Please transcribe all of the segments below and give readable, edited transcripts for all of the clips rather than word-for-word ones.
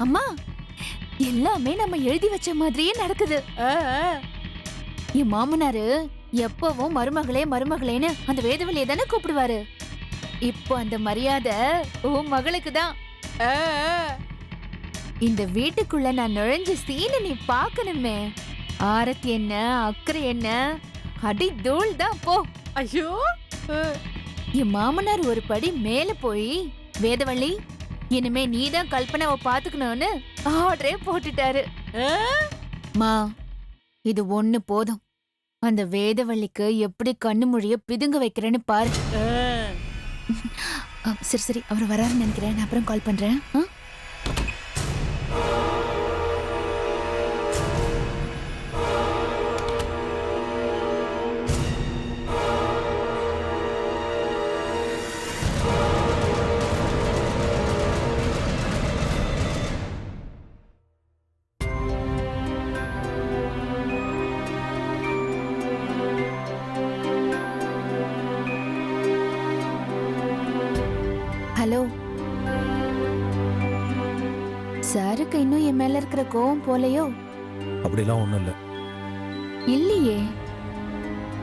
அம்மா, எல்லாமே நம்ம எழுதி வச்ச மாதிரியே நடக்குது. என் மாமனாரு எப்பவும் மருமகளே மருமகளேன்னு அந்த வேதவழியை தானே கூப்பிடுவாரு. இப்போ அந்த மரியாதை உன் மகளுக்கு தான். இந்த வீட்டுக்குள்ள நான் நுழைஞ்ச சீனை நீ பாக்கணுமே. ஆரத்தி என்ன, அக்கறை என்ன, அடி தூள் தான் போ. ஐயோ, என் மாமனார் ஒரு படி மேல போய், வேதவள்ளி இனிமே நீதான் கல்பனாவை பாத்துக்கணும்னு ஆர்டரே போட்டுட்டாரு. மா, இது ஒண்ணு போதும். அந்த வேதவள்ளிக்கு எப்படி கண்ணு மொழிய பிதுங்க வைக்கிறேன்னு பாரு. சரி சரி, அவர் வராருன்னு நினைக்கிறேன். நான் அப்புறம் கால் பண்றேன். ஹலோ சாருக்கு இன்னும் என் மேல இருக்கிற கோவம் போலையோ? அப்படிலாம் ஒண்ணும் இல்ல. இல்லையே,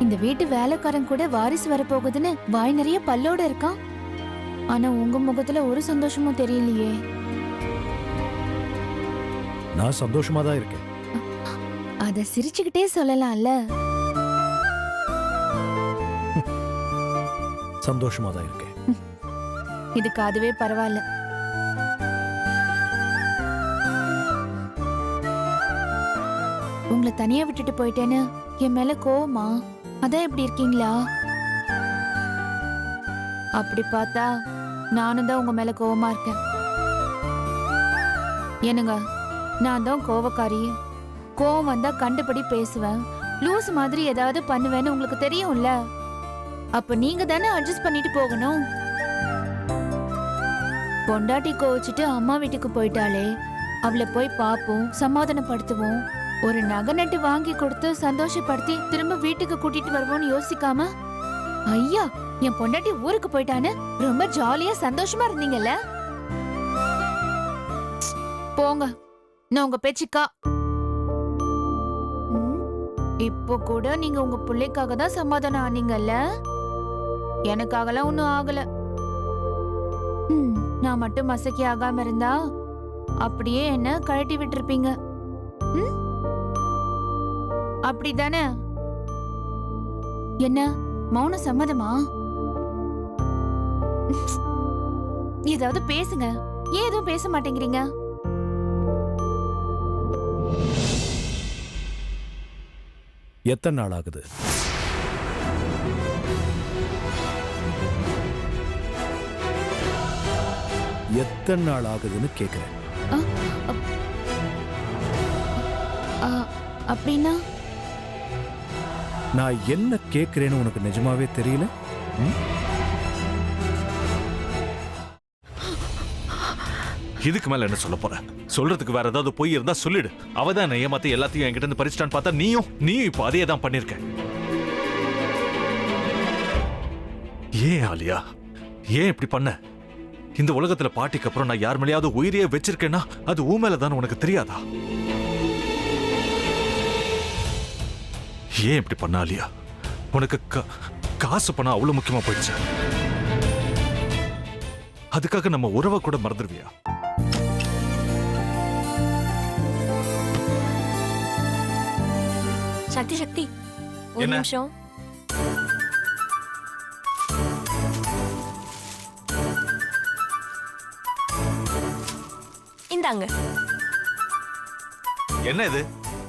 இந்த வீட்டு வேலைக்காரன் கூட வாரிசு வரப்போகுதுன்னு வாய் நிறைய பல்லோட இருக்கான். ஆனா உங்க முகத்துல ஒரு சந்தோஷமும் தெரியலையே. நான் சந்தோஷமா தான் இருக்கேன். அத சிரிச்சுக்கிட்டே சொல்லலாம்ல. சந்தோஷமா தான் இருக்கேன். இதுக்கு அதுவே பரவாயில்ல. உங்களை தனியா விட்டுட்டு போயிட்டேன்னு என் மேல கோவமா? அதான் எப்படி இருக்கீங்களா? அப்படி பார்த்தா நானும் தான் உங்க மேல கோவமா இருக்கேன். என்னங்க, நான் தான் கோவக்காரி. கோவம் வந்தா கண்டுபடி பேசுவேன், லூஸ் மாதிரி ஏதாவது பண்ணுவேன்னு உங்களுக்கு தெரியும்ல. அப்ப நீங்க தானே அட்ஜஸ்ட் பண்ணிட்டு போகணும். பொண்டாட்டி கோவிச்சுட்டு அம்மா வீட்டுக்கு போயிட்டாலே, அவளை போய் பாப்போம், சமாதானப்படுத்துவோம், ஒரு நகை நட்டு வாங்கி கொடுத்து சந்தோஷப்படுத்தி திரும்ப வீட்டுக்கு கூட்டிட்டு வருவோம்னு யோசிக்காம, ஐயா என் பொண்டாட்டி ஊருக்கு போயிட்டான்னு ரொம்ப ஜாலியா சந்தோஷமா இருந்தீங்கல்ல. போங்க, நான் உங்க பேச்சுக்கா. இப்போ கூட நீங்க உங்க பிள்ளைக்காக தான் சமாதானம் ஆனீங்கல்ல, எனக்காகலாம் ஒன்னும் ஆகல. நான் மட்டும் மசக்கி ஆகாம இருந்தா அப்படியே என்ன கழட்டி விட்டுருப்பீங்க. அப்படிதானே? என்ன மௌன சம்மதமா? ஏதாவது பேசுங்க. ஏன் எதுவும் பேச மாட்டேங்கிறீங்க? எத்தனை நாள் ஆகுது? எத்தனை நாள் ஆகுதுன்னு கேக்குறேன். அப்படின்னா நான் என்ன கேக்குறேன்னு உனக்கு நிஜமாவே தெரியல? இதுக்கு மேல என்ன சொல்ல போற? சொல்றதுக்கு வேற ஏதாவது பொய் இருந்தா சொல்லிடு. அவதான் ஏமாத்தி எல்லாத்தையும் என்கிட்ட இருந்து பறிச்சிட்டான்னு பார்த்தா நீயும் இப்போ அதே தான் பண்ணிருக்க. ஏன் ஆலியா, ஏன் இப்படி பண்ண? இந்த உலகத்துல பாட்டிக்கு அப்புறம் நான் யார் மேலேயாவது உயிரையே வச்சிருக்கேன்னா அது ஊ மேலதான் உனக்கு தெரியாதா? ஏன் இப்படி பண்ண ஆலியா? உனக்கு காசு பணம் அவ்வளவு முக்கியமா போயிடுச்சு. அதுக்காக நம்ம உறவை கூட மறந்துடுவியா? சக்தி சக்தி, ஒரு நிமிஷம். இந்தாங்க. என்ன இது?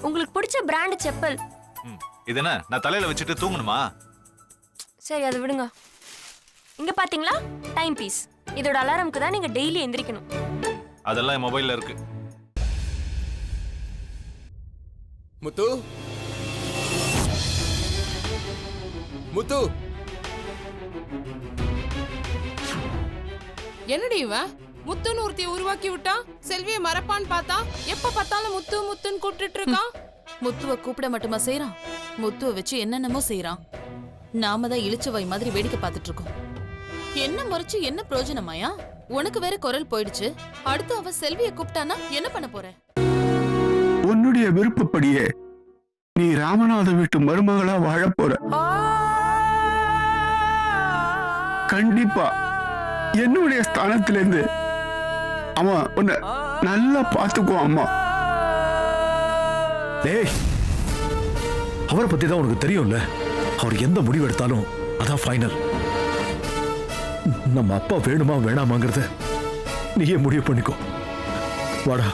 உங்களுக்கு பிடிச்ச பிராண்ட் செப்பல். இது என்ன நான் தலையில வச்சுட்டு தூங்கணுமா? சரி, அதை விடுங்க. இங்க பாத்தீங்களா, டைம் பீஸ். இதோட அலாரம்க்கு தான் நீங்க டெய்லி எந்திரிக்கணும். அதெல்லாம் என் மொபைல்ல இருக்கு. முத்து, முத்து, என்னடி இவன் முத்துன்னு ஒருத்திய உருவாக்கி விட்டா, செல்விய மறப்பான்னு பார்த்தா எப்ப பார்த்தாலும் முத்து முத்துன்னு கூப்பிட்டு இருக்கான். முத்துவ கூப்பிட மட்டுமா செய்யறான், முத்துவ வச்சு என்னென்னமோ செய்யறான். நாம தான் இழிச்ச வாய் மாதிரி வேடிக்கை பார்த்துட்டு இருக்கோம். என்ன முறைச்சு என்ன பிரயோஜனமாயா? உனக்கு வேற குரல் போயிடுச்சு. அடுத்து அவ செல்விய கூப்பிட்டானா என்ன பண்ண போற? உன்னுடைய விருப்பப்படியே நீ ராமநாத வீட்டு மருமகளா வாழ போற. கண்டிப்பா என்னுடைய ஸ்தானத்திலிருந்து அவன் உன்னை நல்லா பாத்துக்குவான் அம்மா. டேய், அவரை பத்தி தான் உனக்கு தெரியும்ல. அவர் எந்த முடிவு எடுத்தாலும் அதான் ஃபைனல். நம்ம அப்பா வேணுமா வேணாமாங்கிறத நீயே முடிவு பண்ணிக்கோ. வாடா.